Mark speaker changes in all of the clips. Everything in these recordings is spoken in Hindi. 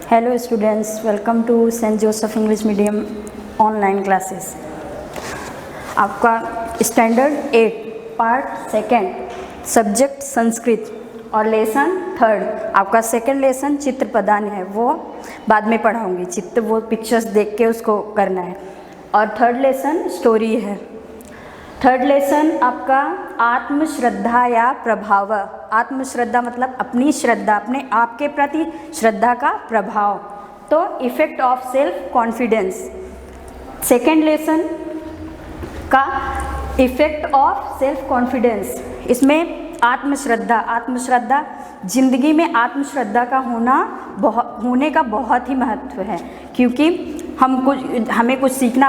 Speaker 1: Hello students, welcome to Saint Joseph English medium online classes. आपका standard 8 part second subject Sanskrit और लेसन थर्ड आपका सेकंड लेसन चित्र प्रदान है, वो बाद में पढ़ाऊँगी। चित्र वो पिक्चर्स देख के उसको करना है। और थर्ड लेसन स्टोरी है। थर्ड लेसन आपका आत्मश्रद्धा या प्रभाव। आत्मश्रद्धा मतलब अपनी श्रद्धा, अपने आप के प्रति श्रद्धा का प्रभाव। तो effect of self confidence. Second lesson का इफेक्ट ऑफ सेल्फ कॉन्फिडेंस। इसमें आत्मश्रद्धा जिंदगी में आत्मश्रद्धा का होने का बहुत ही महत्व है, क्योंकि हमें कुछ सीखना,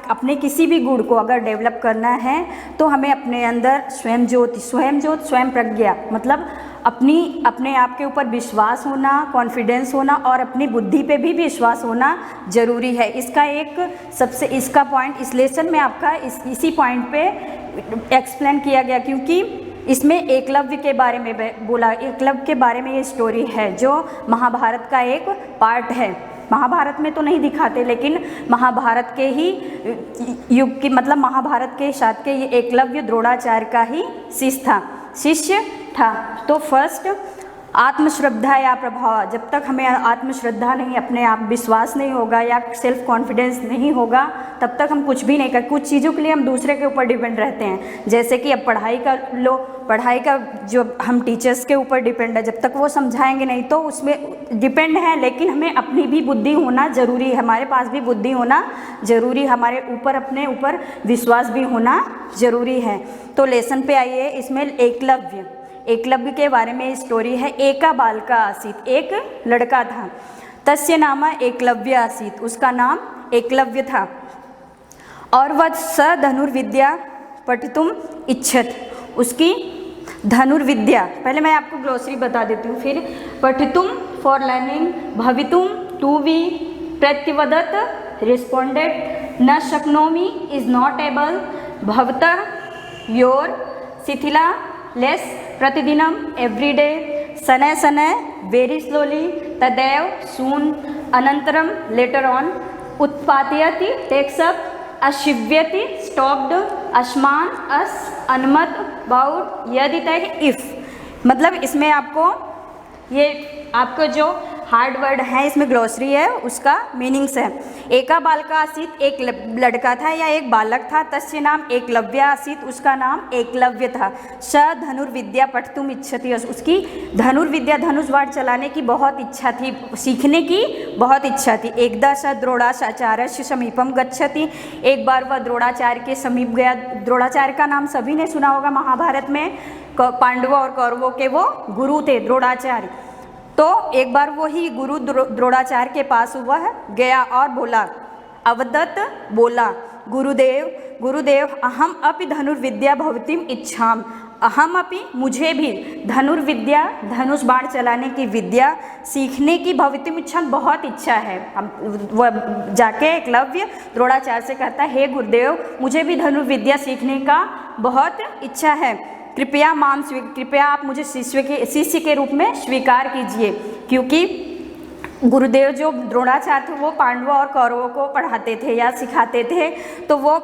Speaker 1: अपने किसी भी गुण को अगर डेवलप करना है तो हमें अपने अंदर स्वयं स्वयं प्रज्ञा मतलब अपने आप के ऊपर विश्वास होना, कॉन्फिडेंस होना और अपनी बुद्धि पे भी विश्वास होना ज़रूरी है। इसका पॉइंट इस लेसन में आपका इसी पॉइंट पे एक्सप्लेन किया गया, क्योंकि इसमें एकलव्य के बारे में बोला। एकलव्य के बारे में ये स्टोरी है जो महाभारत का एक पार्ट है। महाभारत में तो नहीं दिखाते, लेकिन महाभारत के ही युग की मतलब महाभारत के साथ के ये एकलव्य द्रोणाचार्य का ही शिष्य था। तो फर्स्ट आत्मश्रद्धा या प्रभाव। जब तक हमें आत्मश्रद्धा नहीं, अपने आप विश्वास नहीं होगा या सेल्फ कॉन्फिडेंस नहीं होगा, तब तक हम कुछ भी नहीं कर। कुछ चीज़ों के लिए हम दूसरे के ऊपर डिपेंड रहते हैं, जैसे कि अब पढ़ाई का जो हम टीचर्स के ऊपर डिपेंड है। जब तक वो समझाएंगे नहीं तो उसमें डिपेंड है, लेकिन हमें अपनी भी बुद्धि होना ज़रूरी है। हमारे पास भी बुद्धि होना ज़रूरी, हमारे ऊपर अपने ऊपर विश्वास भी होना ज़रूरी है। तो लेसन पे आइए। इसमें एकलव्य के बारे में स्टोरी है। एका बालका आसीत, एक लड़का था। तस्य नाम एकलव्य आसीत, उसका नाम एकलव्य था। और वह स धनुर्विद्या पठितुम इच्छत, उसकी धनुर्विद्या। पहले मैं आपको ग्लोसरी बता देती हूँ, फिर पठितुम फॉर लर्निंग, भवितुम टू बी, प्रत्यवदत रिस्पोंडेड, न शक्नोमि इज नॉट एबल, भवतः योर, शिथिला लेस, प्रतिदिनम एवरीडे, शनैः वेरी स्लोली, तदैव सून, अनंतरम लेटर ऑन, उत्पादयति टेक्स अप, अशिव्यति स्टॉप्ड, अस्मान अस, अनुमत, बाउट, यदि तय, इफ। मतलब इसमें आपको जो हार्ड वर्ड है इसमें ग्लोसरी है, उसका मीनिंग्स है। एका बालका आसीत, एक लड़का था या एक बालक था। तस्य नाम एकलव्य आसीत, उसका नाम एकलव्य था। स धनुर्विद्या पठितुम इच्छति, उसकी धनुर्विद्या धनुष बाण चलाने की बहुत इच्छा थी, सीखने की बहुत इच्छा थी। एकदा स द्रोणाचार्यस्य समीपम गच्छति, एक बार वह द्रोणाचार्य के समीप गया। द्रोणाचार्य का नाम सभी ने सुना होगा, महाभारत में पांडवों और कौरवों के वो गुरु थे द्रोणाचार्य। तो एक बार वो ही गुरु द्रोणाचार्य के पास वह गया और बोला, अवदत्त बोला, गुरुदेव अहम अपि धनुर्विद्या भवतीम इच्छाम, अहम अपि मुझे भी धनुर्विद्या धनुष बाण चलाने की विद्या सीखने की भवतीम इच्छा बहुत इच्छा है। वह जाके एकलव्य द्रोणाचार्य से कहता है, हे गुरुदेव मुझे भी धनुर्विद्या सीखने का बहुत इच्छा है, कृपया आप मुझे शिष्य के रूप में स्वीकार कीजिए। क्योंकि गुरुदेव जो द्रोणाचार्य थे वो पांडवों और कौरवों को पढ़ाते थे या सिखाते थे, तो वो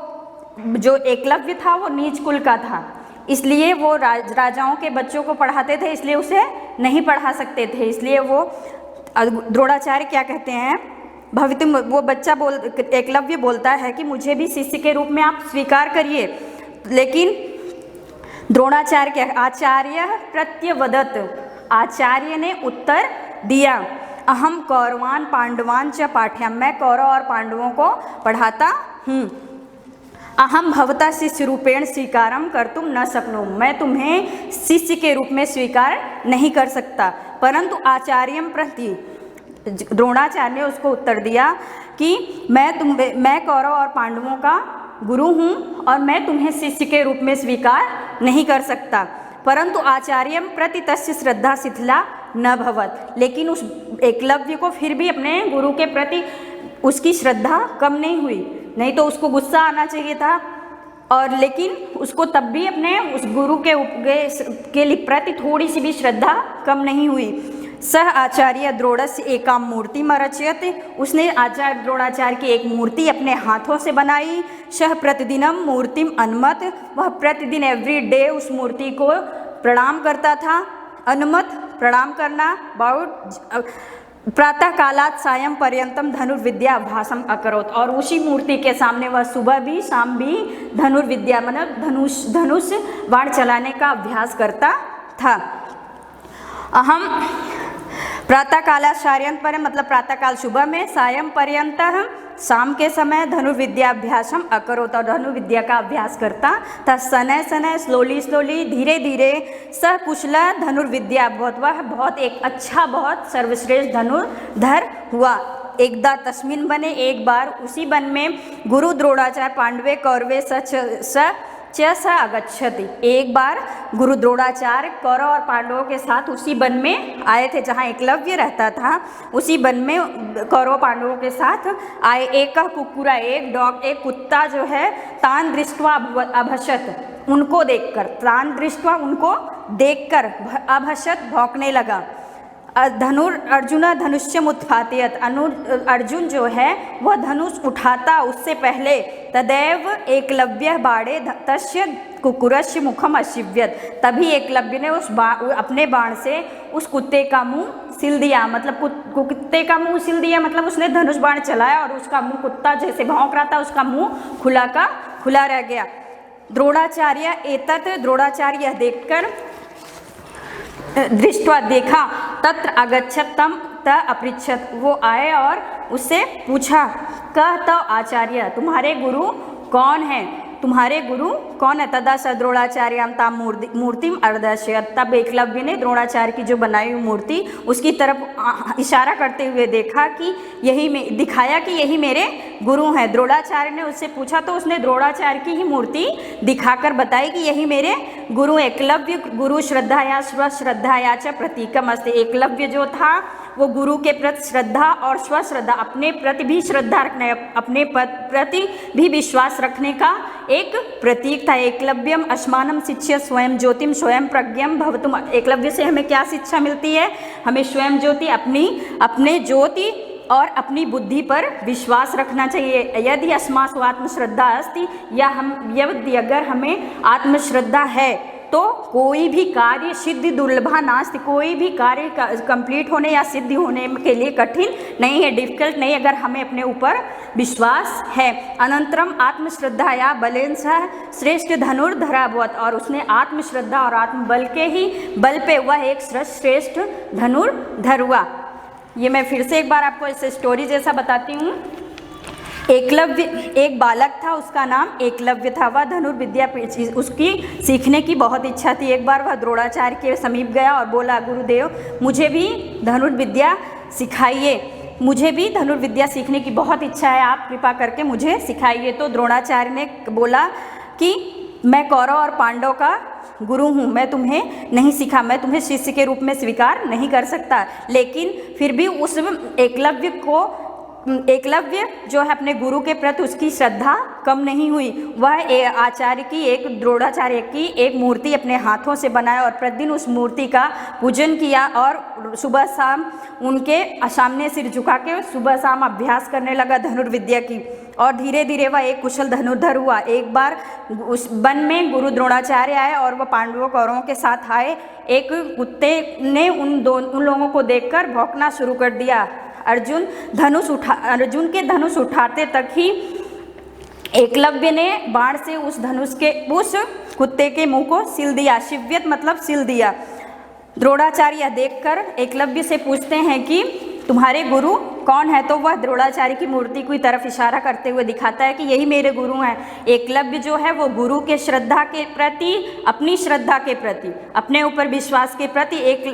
Speaker 1: जो एकलव्य था वो नीच कुल का था, इसलिए वो राजाओं के बच्चों को पढ़ाते थे, इसलिए उसे नहीं पढ़ा सकते थे। इसलिए वो द्रोणाचार्य क्या कहते हैं, भवितुम, वो एकलव्य बोलता है कि मुझे भी शिष्य के रूप में आप स्वीकार करिए। लेकिन आचार्य प्रत्यवदत, आचार्य ने उत्तर दिया, अहम कौरवान पांडवान च पाठ्यम, मैं कौरव और पांडवों को पढ़ाता हूँ। अहम भवता शिष्य रूपेण स्वीकारम कर्तुम न शक्नोमि, मैं तुम्हें शिष्य के रूप में स्वीकार नहीं कर सकता। परंतु आचार्यम प्रति, द्रोणाचार्य ने उसको उत्तर दिया कि मैं कौरव और पांडवों का गुरु हूँ और मैं तुम्हें शिष्य के रूप में स्वीकार नहीं कर सकता। परंतु आचार्यम प्रति तस्य श्रद्धा शिथिला न भवत, लेकिन उस एकलव्य को फिर भी अपने गुरु के प्रति उसकी श्रद्धा कम नहीं हुई। नहीं तो उसको गुस्सा आना चाहिए था, और लेकिन उसको तब भी अपने उस गुरु के प्रति थोड़ी सी भी श्रद्धा कम नहीं हुई। सह आचार्य द्रोणस्य एकां मूर्तिम् अरचयत्, उसने आचार्य द्रोणाचार्य की एक मूर्ति अपने हाथों से बनाई। सह प्रतिदिनम मूर्तिम अनुमत, वह प्रतिदिन एवरी डे उस मूर्ति को प्रणाम करता था। अनुमत प्रणाम करना, बाउट प्रातः कालात सायं पर्यंतम धनुर्विद्या अभ्यासम अकरोत, और उसी मूर्ति के सामने वह सुबह भी शाम भी धनुर्विद्या मतलब धनुष बाण चलाने का अभ्यास करता था। अहम प्रातः काला सायं पर मतलब प्रातःकाल सुबह में, सायं पर्यंत शाम के समय धनुर्विद्याभ्यासम अकरोत, और धनुर्विद्या का अभ्यास करता था। शनैः शनैः स्लोली स्लोली धीरे धीरे, स कुशला धनुर्विद्या वह बहुत एक अच्छा बहुत सर्वश्रेष्ठ धनुर्धर हुआ। एकदा तस्मिन् बने, एक बार उसी वन में गुरु द्रोणाचार्य पांडवे कौरवे स अगच्छति, एक बार गुरु द्रोणाचार्य कौरव और पांडवों के साथ उसी वन में आए थे जहाँ एकलव्य रहता था। उसी वन में कौरव पांडवों के साथ आए। एक कुक्कुरा, एक डॉग, एक कुत्ता जो है तान दृष्ट्वा अभशत, उनको देखकर, तान दृष्ट्वा उनको देखकर अभशत भौंकने लगा। अर्जुन धनुष्यम उत्थापयत्, अर्जुन जो है वह धनुष उठाता उससे पहले, तदैव एकलव्य बाणे तस्य कुक्कुरस्य मुखम अशिव्यत, तभी एकलव्य ने अपने बाण से उस कुत्ते का मुंह सिल दिया। मतलब कुत्ते का मुंह सिल दिया मतलब उसने धनुष बाण चलाया और उसका मुंह, कुत्ता जैसे भौंक रहा था उसका मुंह खुला का खुला रह गया। द्रोणाचार्य एतत्, द्रोणाचार्य यह देखकर, दृष्टवा देखा, तत्र अगच्छत तम त अपृच्छत, वो आए और उससे पूछा, कह तो आचार्य तुम्हारे गुरु कौन है, तुम्हारे गुरु कौन है। तदा स द्रोणाचार्याम ताम मूर्तिम अर्दशयत्, तब एकलव्य ने द्रोणाचार्य की जो बनाई हुई मूर्ति उसकी तरफ इशारा करते हुए देखा कि दिखाया कि यही मेरे गुरु हैं। द्रोणाचार्य ने उससे पूछा तो उसने द्रोणाचार्य की ही मूर्ति दिखाकर बताई कि यही मेरे गुरु। एकलव्य गुरु श्रद्धाया स्वश्रद्धाया च प्रतीकम अस्ति, एकलव्य जो था वो गुरु के प्रति श्रद्धा और स्वश्रद्धा, अपने प्रति भी श्रद्धा रखने, अपने प्रति भी विश्वास रखने का एक प्रतीक था। एकलव्यम अस्मानम शिष्य स्वयं ज्योतिम स्वयं प्रज्ञम भवतुम, एकलव्य से हमें क्या शिक्षा मिलती है, हमें स्वयं ज्योति अपने ज्योति और अपनी बुद्धि पर विश्वास रखना चाहिए। यदि अस्मासु आत्मश्रद्धा अस्ति, यदि अगर हमें आत्मश्रद्धा है तो कोई भी कार्य सिद्धि दुर्लभा नास्ति, कोई भी कार्य कंप्लीट होने या सिद्धि होने के लिए कठिन नहीं है, डिफिकल्ट नहीं, अगर हमें अपने ऊपर विश्वास है। अनंतरम आत्मश्रद्धा या बलेन सह श्रेष्ठ धनुर्धरावत, और उसने आत्मश्रद्धा और आत्मबल के ही बल पे वह एक श्रेष्ठ धनुर्धर हुआ। ये मैं फिर से एक बार आपको इस स्टोरी जैसा बताती हूँ। एकलव्य एक बालक था, उसका नाम एकलव्य था। वह धनुर्विद्या उसकी सीखने की बहुत इच्छा थी। एक बार वह द्रोणाचार्य के समीप गया और बोला, गुरुदेव मुझे भी धनुर्विद्या सिखाइए, मुझे भी धनुर्विद्या सीखने की बहुत इच्छा है, आप कृपा करके मुझे सिखाइए। तो द्रोणाचार्य ने बोला कि मैं कौरव और पांडव का गुरु हूँ, मैं तुम्हें नहीं सिखा, मैं तुम्हें शिष्य के रूप में स्वीकार नहीं कर सकता। लेकिन फिर भी उस एकलव्य जो है अपने गुरु के प्रति उसकी श्रद्धा कम नहीं हुई। वह आचार्य की द्रोणाचार्य की एक मूर्ति अपने हाथों से बनाया और प्रतिदिन उस मूर्ति का पूजन किया और सुबह शाम उनके सामने सिर झुका के सुबह शाम अभ्यास करने लगा धनुर्विद्या की, और धीरे धीरे वह एक कुशल धनुर्धर हुआ। एक बार उस वन में गुरु द्रोणाचार्य आए और वह पांडवों कौरवों के साथ आए। एक कुत्ते ने उन लोगों को देखकर भौंकना शुरू कर दिया। अर्जुन के धनुष उठाते तक ही एकलव्य ने बाण से उस कुत्ते के मुंह को सिल दिया। शिव्यत मतलब सिल दिया। द्रोणाचार्य देखकर एकलव्य से पूछते हैं कि तुम्हारे गुरु कौन है, तो वह द्रोणाचार्य की मूर्ति की तरफ इशारा करते हुए दिखाता है कि यही मेरे गुरु हैं। एकलव्य जो है वो गुरु के श्रद्धा के प्रति, अपनी श्रद्धा के प्रति, अपने ऊपर विश्वास के प्रति एक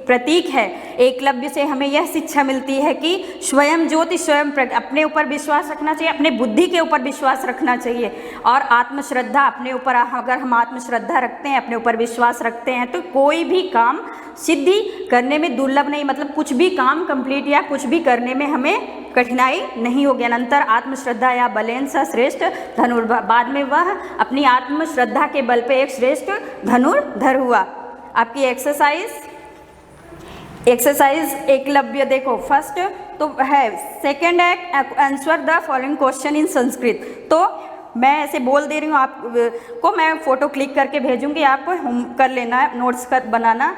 Speaker 1: प्रतीक है। एकलव्य से हमें यह शिक्षा मिलती है कि स्वयं ज्योति स्वयं अपने ऊपर विश्वास रखना चाहिए, अपने बुद्धि के ऊपर विश्वास रखना चाहिए, और आत्मश्रद्धा अपने ऊपर, अगर हम आत्मश्रद्धा रखते हैं, अपने ऊपर विश्वास रखते हैं, तो कोई भी काम सिद्धि करने में दुर्लभ नहीं, मतलब कुछ भी काम कंप्लीट या कुछ भी करने में हमें कठिनाई नहीं होगी। अनंतर आत्मश्रद्धा या बलेन स श्रेष्ठ धनुर्धर, बाद में वह अपनी आत्मश्रद्धा के बल पे एक श्रेष्ठ धनुर्धर हुआ। आपकी एक्सरसाइज एक्सरसाइज एकलव्य देखो, फर्स्ट तो है, सेकंड है answer the following question in Sanskrit. तो मैं ऐसे बोल दे रही हूँ आपको, मैं फ़ोटो क्लिक करके भेजूंगी, आप हम कर लेना है, नोट्स कर बनाना।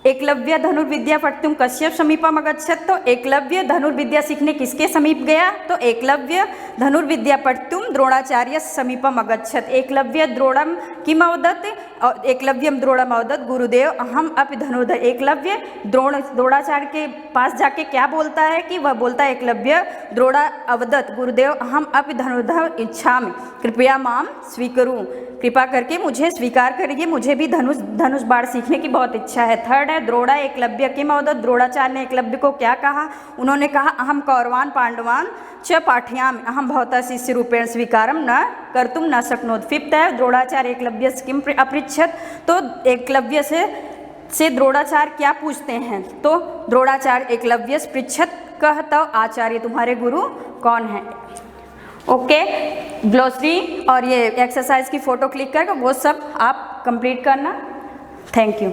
Speaker 1: एकलव्य धनुर्विद्या पठितुं कस्य समीपम अगच्छत्, तो एकलव्य धनुर्विद्या सीखने किसके समीप गया, तो एकलव्य धनुर्विद्या पठितुं द्रोणाचार्य समीपम अगच्छत्। एकलव्य द्रोणम किम अवदत्, एकलव्यम द्रोणम अवदत् गुरुदेव अहम अपि धनुर्धर। एकलव्य द्रोणाचार्य के पास जाके क्या बोलता है कि वह बोलता है एकलव्य द्रोणा अवदत् गुरुदेव अहम अपि धनुर्धर इच्छामि कृपया माम स्वीकरू, कृपा करके मुझे स्वीकार करिए, मुझे भी धनुष बाण सीखने की बहुत इच्छा है। थर्ड है द्रोणा एकलव्य किम अवदत्, द्रोणाचार्य ने एकलव्य को क्या कहा, उन्होंने कहा अहम कौरवान पांडवान च पाठयामि अहम भवतः शिष्य रूपेण स्वीकारम न कर्तुम न शक्नोति। फिफ्थ है द्रोणाचार्य एकलव्य किम अपृच्छत्, तो एकलव्य से द्रोणाचार्य क्या पूछते हैं, तो द्रोणाचार्य एकलव्य पृच्छत् कह तव आचार्य, तुम्हारे गुरु कौन है। ओके, ग्लोसरी और ये एक्सरसाइज की फ़ोटो क्लिक करके वो सब आप कंप्लीट करना। Thank you.